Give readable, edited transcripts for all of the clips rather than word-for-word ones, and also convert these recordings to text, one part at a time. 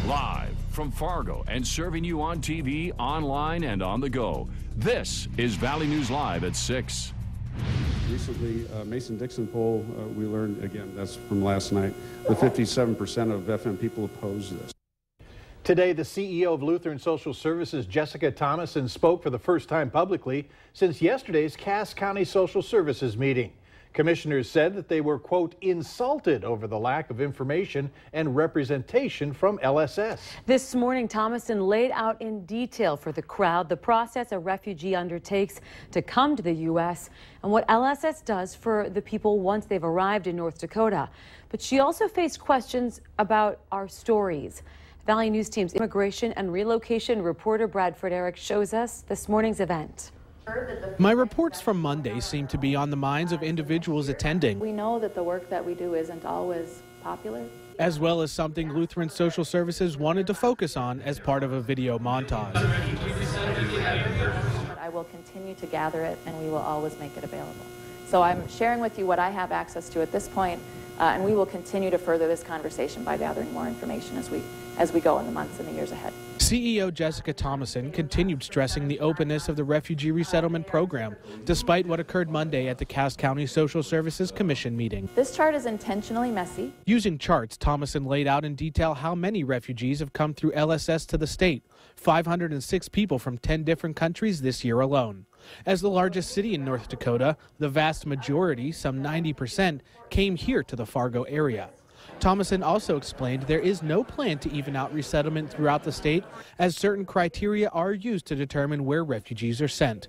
Live from Fargo and serving you on TV, online, and on the go. This is Valley News Live at 6. Recently, Mason-Dixon poll, we learned, again, that's from last night, the 57% of FM people oppose this. Today, the CEO of Lutheran Social Services, Jessica Thomason, spoke for the first time publicly since yesterday's Cass County Social Services meeting. Commissioners said that they were, quote, insulted over the lack of information and representation from LSS. This morning, Thomason laid out in detail for the crowd the process a refugee undertakes to come to the U.S. and what LSS does for the people once they've arrived in North Dakota. But she also faced questions about our stories. Valley News Team's immigration and relocation reporter Bradford Eric shows us this morning's event. My reports from Monday seem to be on the minds of individuals attending. We know that the work that we do isn't always popular, as well as something Lutheran Social Services wanted to focus on as part of a video montage. I will continue to gather it, and we will always make it available. So I'm sharing with you what I have access to at this point, and we will continue to further this conversation by gathering more information as we go in the months and the years ahead. CEO Jessica Thomason continued stressing the openness of the Refugee Resettlement Program, despite what occurred Monday at the Cass County Social Services Commission meeting. This chart is intentionally messy. Using charts, Thomason laid out in detail how many refugees have come through LSS to the state, 506 people from 10 different countries this year alone. As the largest city in North Dakota, the vast majority, some 90%, came here to the Fargo area. Thomason also explained there is no plan to even out resettlement throughout the state, as certain criteria are used to determine where refugees are sent.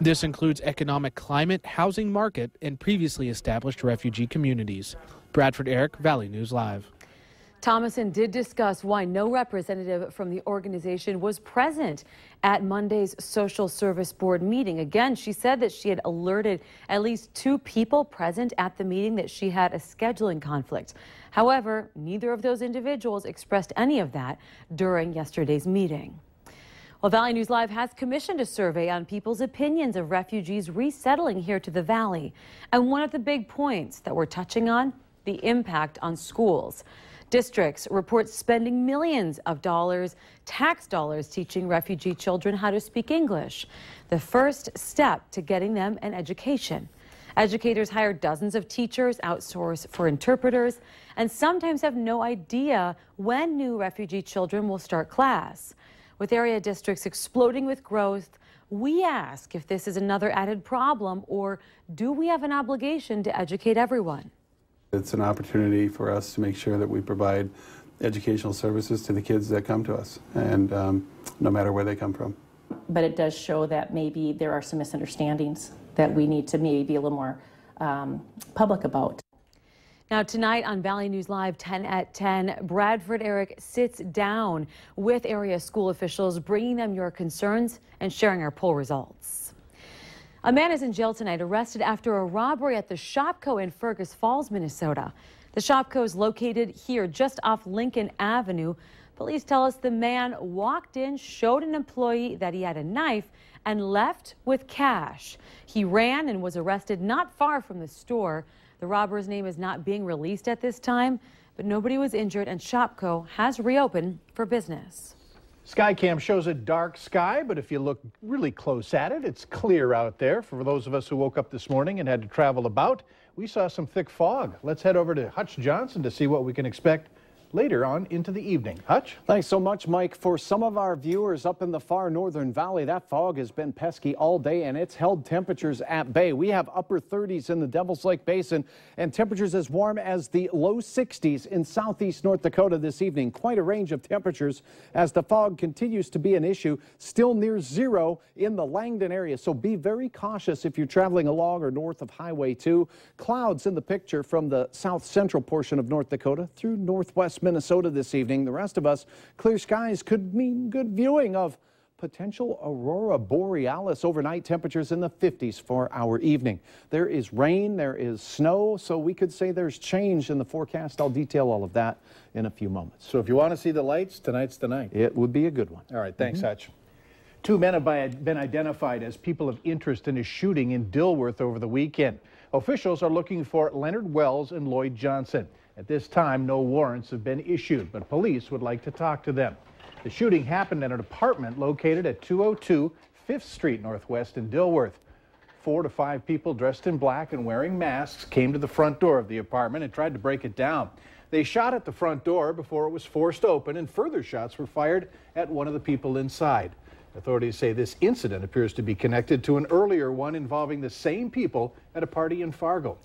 This includes economic climate, housing market, and previously established refugee communities. Bradford Eric, Valley News Live. Thomason did discuss why no representative from the organization was present at Monday's Social Service Board meeting. Again, she said that she had alerted at least 2 people present at the meeting that she had a scheduling conflict. However, neither of those individuals expressed any of that during yesterday's meeting. Well, Valley News Live has commissioned a survey on people's opinions of refugees resettling here to the Valley. And one of the big points that we're touching on, the impact on schools. Districts report spending millions of dollars, tax dollars, teaching refugee children how to speak English, the first step to getting them an education. Educators hire dozens of teachers, outsource for interpreters, and sometimes have no idea when new refugee children will start class. With area districts exploding with growth, we ask if this is another added problem, or do we have an obligation to educate everyone? It's an opportunity for us to make sure that we provide educational services to the kids that come to us, and no matter where they come from. But it does show that maybe there are some misunderstandings that we need to maybe be a little more public about. Now tonight on Valley News Live 10 at 10, Bradford Eric sits down with area school officials, bringing them your concerns and sharing our poll results. A man is in jail tonight, arrested after a robbery at the Shopko in Fergus Falls, Minnesota. The Shopko is located here just off Lincoln Avenue. Police tell us the man walked in, showed an employee that he had a knife, and left with cash. He ran and was arrested not far from the store. The robber's name is not being released at this time, but nobody was injured, and Shopko has reopened for business. Skycam shows a dark sky, but if you look really close at it, it's clear out there. For those of us who woke up this morning and had to travel about, we saw some thick fog. Let's head over to Hutch Johnson to see what we can expect later on into the evening. Hutch? Thanks so much, Mike. For some of our viewers up in the far northern valley, that fog has been pesky all day, and it's held temperatures at bay. We have upper 30s in the Devil's Lake Basin and temperatures as warm as the low 60s in southeast North Dakota this evening. Quite a range of temperatures as the fog continues to be an issue, still near zero in the Langdon area. So be very cautious if you're traveling along or north of Highway 2. Clouds in the picture from the south central portion of North Dakota through northwest Minnesota this evening. The rest of us, clear skies could mean good viewing of potential aurora borealis. Overnight temperatures in the 50s for our evening. There is rain, there is snow, so we could say there's change in the forecast. I'll detail all of that in a few moments. So if you want to see the lights, tonight's the night. It would be a good one. All right, thanks, Hutch. 2 men have been identified as people of interest in a shooting in Dilworth over the weekend. Officials are looking for Leonard Wells and Lloyd Johnson. At this time, no warrants have been issued, but police would like to talk to them. The shooting happened in an apartment located at 202 5th Street Northwest in Dilworth. 4 to 5 people dressed in black and wearing masks came to the front door of the apartment and tried to break it down. They shot at the front door before it was forced open, and further shots were fired at one of the people inside. Authorities say this incident appears to be connected to an earlier one involving the same people at a party in Fargo.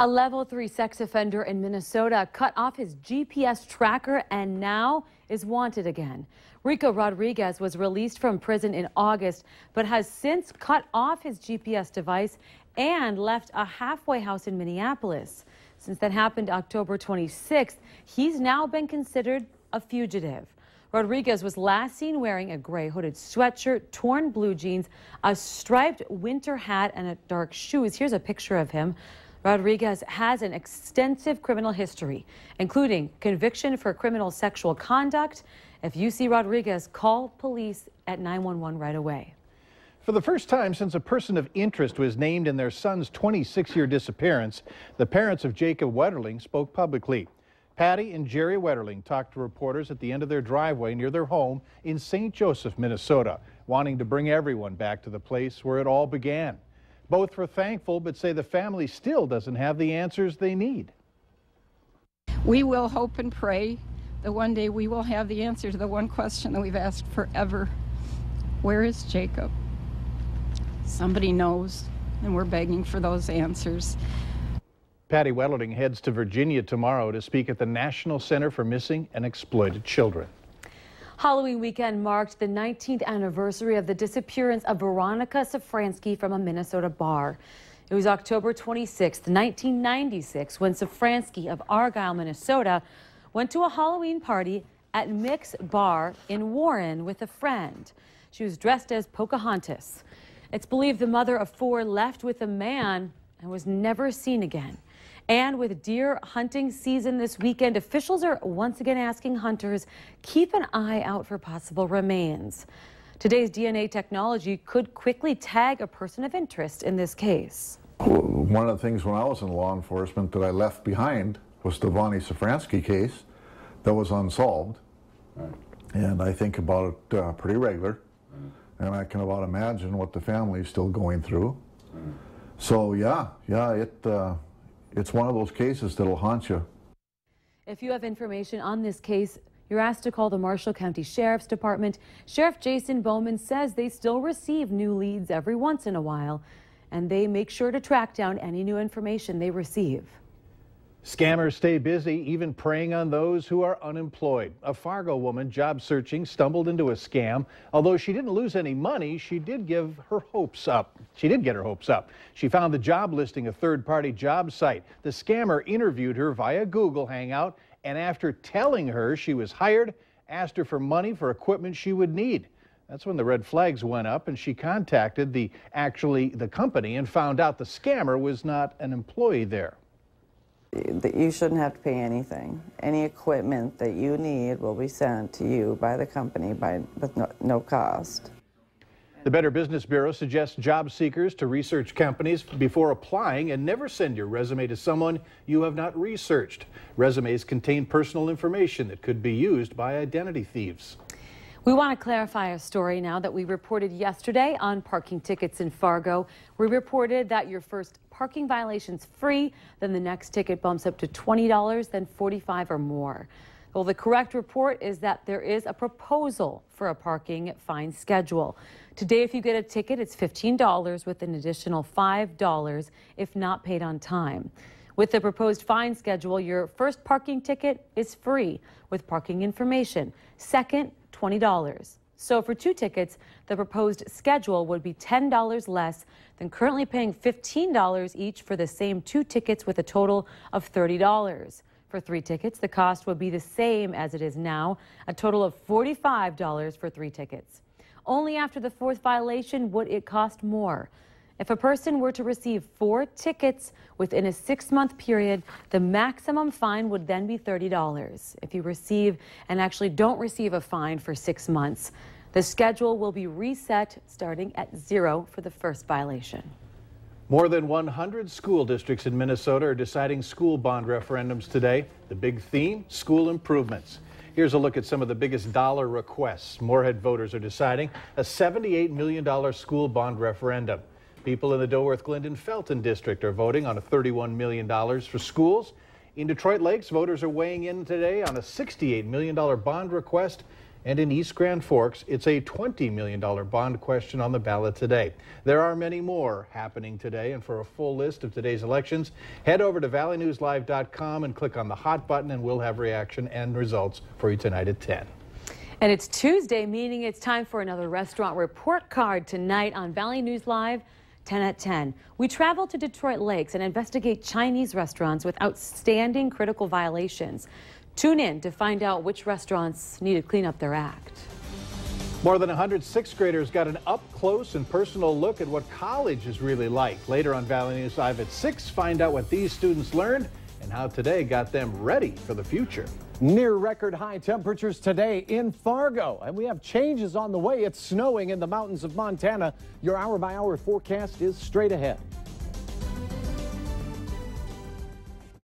A level 3 sex offender in Minnesota cut off his GPS tracker and now is wanted again. Rico Rodriguez was released from prison in August, but has since cut off his GPS device and left a halfway house in Minneapolis. Since that happened October 26th, he's now been considered a fugitive. Rodriguez was last seen wearing a gray hooded sweatshirt, torn blue jeans, a striped winter hat, and dark shoes. Here's a picture of him. Rodriguez has an extensive criminal history, including conviction for criminal sexual conduct. If you see Rodriguez, call police at 911 right away. For the first time since a person of interest was named in their son's 26-year disappearance, the parents of Jacob Wetterling spoke publicly. Patty and Jerry Wetterling talked to reporters at the end of their driveway near their home in St. Joseph, Minnesota, wanting to bring everyone back to the place where it all began. Both were thankful, but say the family still doesn't have the answers they need. We will hope and pray that one day we will have the answer to the one question that we've asked forever. Where is Jacob? Somebody knows, and we're begging for those answers. Patty Wetterling heads to Virginia tomorrow to speak at the National Center for Missing and Exploited Children. Halloween weekend marked the 19th anniversary of the disappearance of Veronica Safransky from a Minnesota bar. It was October 26, 1996, when Safransky of Argyle, Minnesota, went to a Halloween party at Mick's Bar in Warren with a friend. She was dressed as Pocahontas. It's believed the mother of 4 left with a man and was never seen again. And with deer hunting season this weekend, officials are once again asking hunters, keep an eye out for possible remains. Today's DNA technology could quickly tag a person of interest in this case. One of the things when I was in law enforcement that I left behind was the Vonnie Safransky case that was unsolved. Right. And I think about it pretty regular. Right. And I can about imagine what the family is still going through. Right. So it's one of those cases that'll haunt you. If you have information on this case, you're asked to call the Marshall County Sheriff's Department. Sheriff Jason Bowman says they still receive new leads every once in a while, and they make sure to track down any new information they receive. Scammers stay busy, even preying on those who are unemployed. A Fargo woman job searching stumbled into a scam. Although she didn't lose any money, she did get her hopes up. She found the job listing a third-party job site. The scammer interviewed her via Google Hangout, and after telling her she was hired, asked her for money for equipment she would need. That's when the red flags went up, and she contacted the company and found out the scammer was not an employee there. You shouldn't have to pay anything. Any equipment that you need will be sent to you by the company with no cost. The Better Business Bureau suggests job seekers to research companies before applying and never send your resume to someone you have not researched. Resumes contain personal information that could be used by identity thieves. We want to clarify a story now that we reported yesterday on parking tickets in Fargo. We reported that your first parking violation's free, then the next ticket bumps up to $20, then $45 or more. Well, the correct report is that there is a proposal for a parking fine schedule. Today, if you get a ticket, it's $15 with an additional $5 if not paid on time. With the proposed fine schedule, your first parking ticket is free with parking information. Second, $20. So for 2 tickets, the proposed schedule would be $10 less than currently paying $15 each for the same 2 tickets with a total of $30. For 3 tickets, the cost would be the same as it is now, a total of $45 for 3 tickets. Only after the 4th violation would it cost more. If a person were to receive 4 tickets within a 6-month period, the maximum fine would then be $30. If you receive and actually don't receive a fine for 6 months, the schedule will be reset starting at 0 for the first violation. More than 100 school districts in Minnesota are deciding school bond referendums today. The big theme, school improvements. Here's a look at some of the biggest dollar requests. Moorhead voters are deciding a $78 million school bond referendum. People in the Dilworth-Glendon-Felton district are voting on a $31 million for schools. In Detroit Lakes, voters are weighing in today on a $68 million bond request. And in East Grand Forks, it's a $20 million bond question on the ballot today. There are many more happening today, and for a full list of today's elections, head over to valleynewslive.com and click on the hot button, and we'll have reaction and results for you tonight at 10. And it's Tuesday, meaning it's time for another restaurant report card tonight on Valley News Live, 10 at 10. We travel to Detroit Lakes and investigate Chinese restaurants with outstanding critical violations. Tune in to find out which restaurants need to clean up their act. More than 100 sixth graders got an up-close and personal look at what college is really like. Later on Valley News Live at 6, find out what these students learned and how today got them ready for the future. Near record high temperatures today in Fargo, and we have changes on the way. It's snowing in the mountains of Montana. Your hour-by-hour forecast is straight ahead.